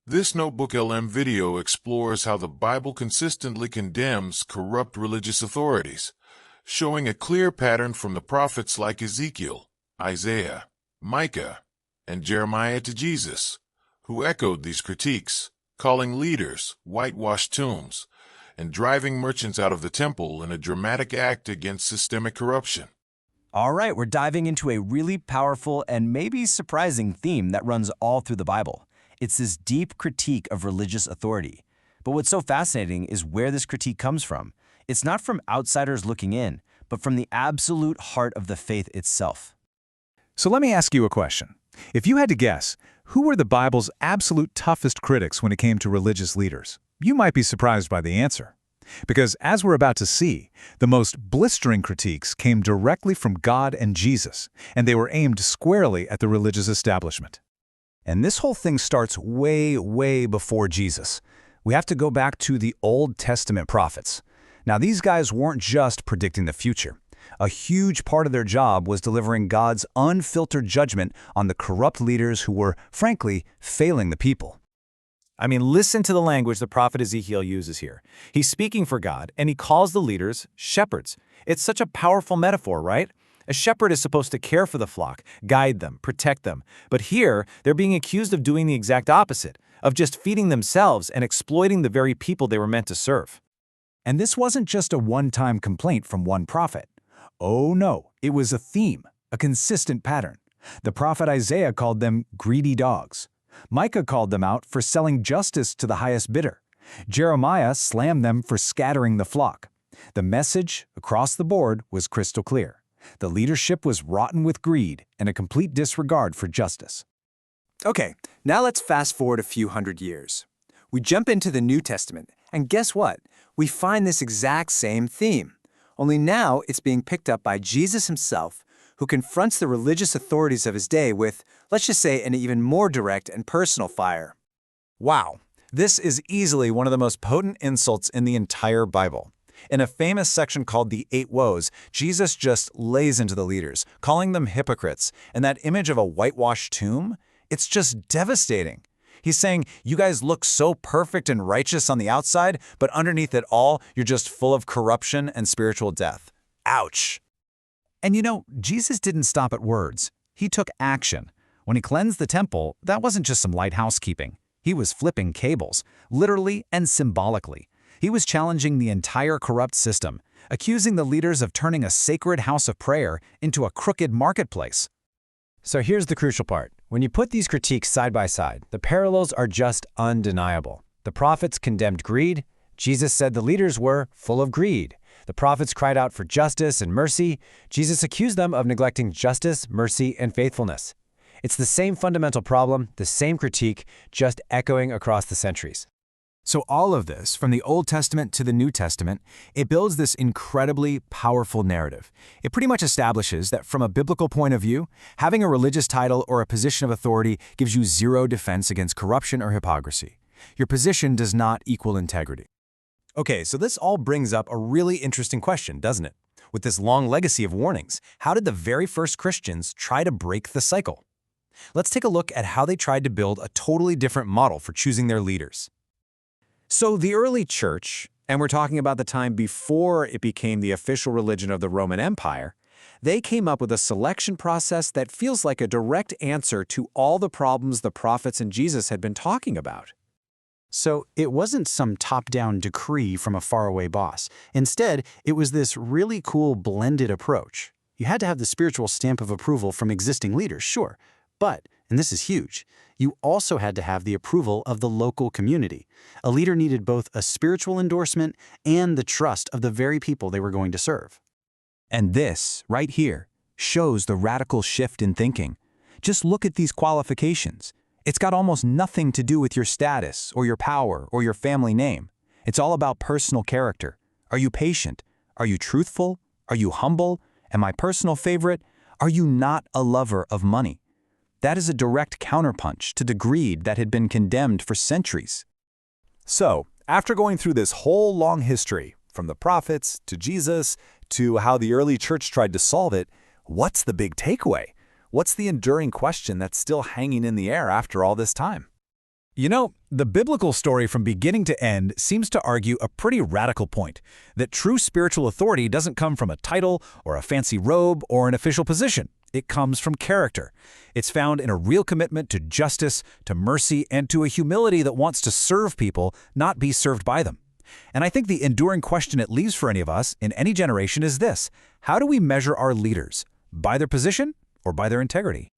This Notebook LM video explores how the Bible consistently condemns corrupt religious authorities, showing a clear pattern from the prophets like Ezekiel, Isaiah, Micah, and Jeremiah to Jesus, who echoed these critiques, calling leaders whitewashed tombs and driving merchants out of the temple in a dramatic act against systemic corruption. All right, we're diving into a really powerful and maybe surprising theme that runs all through the Bible. It's this deep critique of religious authority. But what's so fascinating is where this critique comes from. It's not from outsiders looking in, but from the absolute heart of the faith itself. So let me ask you a question. If you had to guess, who were the Bible's absolute toughest critics when it came to religious leaders? You might be surprised by the answer. Because as we're about to see, the most blistering critiques came directly from God and Jesus, and they were aimed squarely at the religious establishment. And this whole thing starts way, way before Jesus. We have to go back to the Old Testament prophets. Now, these guys weren't just predicting the future. A huge part of their job was delivering God's unfiltered judgment on the corrupt leaders who were, frankly, failing the people. I mean, listen to the language the prophet Ezekiel uses here. He's speaking for God, and he calls the leaders shepherds. It's such a powerful metaphor, right? A shepherd is supposed to care for the flock, guide them, protect them. But here, they're being accused of doing the exact opposite, of just feeding themselves and exploiting the very people they were meant to serve. And this wasn't just a one-time complaint from one prophet. Oh no, it was a theme, a consistent pattern. The prophet Isaiah called them greedy dogs. Micah called them out for selling justice to the highest bidder. Jeremiah slammed them for scattering the flock. The message, across the board, was crystal clear. The leadership was rotten with greed and a complete disregard for justice. Okay, now let's fast forward a few hundred years. We jump into the New Testament, and guess what? We find this exact same theme. Only now it's being picked up by Jesus himself, who confronts the religious authorities of his day with, let's just say, an even more direct and personal fire. Wow, this is easily one of the most potent insults in the entire Bible. In a famous section called the 8 Woes, Jesus just lays into the leaders, calling them hypocrites, and that image of a whitewashed tomb, it's just devastating. He's saying, you guys look so perfect and righteous on the outside, but underneath it all, you're just full of corruption and spiritual death. Ouch! And you know, Jesus didn't stop at words. He took action. When he cleansed the temple, that wasn't just some light housekeeping. He was flipping cables, literally and symbolically. He was challenging the entire corrupt system, accusing the leaders of turning a sacred house of prayer into a crooked marketplace. So here's the crucial part. When you put these critiques side by side, the parallels are just undeniable. The prophets condemned greed. Jesus said the leaders were full of greed. The prophets cried out for justice and mercy. Jesus accused them of neglecting justice, mercy, and faithfulness. It's the same fundamental problem, the same critique, just echoing across the centuries. So all of this, from the Old Testament to the New Testament, it builds this incredibly powerful narrative. It pretty much establishes that from a biblical point of view, having a religious title or a position of authority gives you zero defense against corruption or hypocrisy. Your position does not equal integrity. Okay, so this all brings up a really interesting question, doesn't it? With this long legacy of warnings, how did the very first Christians try to break the cycle? Let's take a look at how they tried to build a totally different model for choosing their leaders. So the early church, and we're talking about the time before it became the official religion of the Roman Empire, they came up with a selection process that feels like a direct answer to all the problems the prophets and Jesus had been talking about. So it wasn't some top-down decree from a faraway boss. Instead, it was this really cool blended approach. You had to have the spiritual stamp of approval from existing leaders, sure, but, and this is huge, you also had to have the approval of the local community. A leader needed both a spiritual endorsement and the trust of the very people they were going to serve. And this, right here, shows the radical shift in thinking. Just look at these qualifications. It's got almost nothing to do with your status or your power or your family name. It's all about personal character. Are you patient? Are you truthful? Are you humble? And my personal favorite, are you not a lover of money? That is a direct counterpunch to the greed that had been condemned for centuries. So, after going through this whole long history, from the prophets to Jesus to how the early church tried to solve it, what's the big takeaway? What's the enduring question that's still hanging in the air after all this time? You know, the biblical story from beginning to end seems to argue a pretty radical point, that true spiritual authority doesn't come from a title or a fancy robe or an official position. It comes from character. It's found in a real commitment to justice, to mercy, and to a humility that wants to serve people, not be served by them. And I think the enduring question it leaves for any of us in any generation is this: how do we measure our leaders? By their position or by their integrity?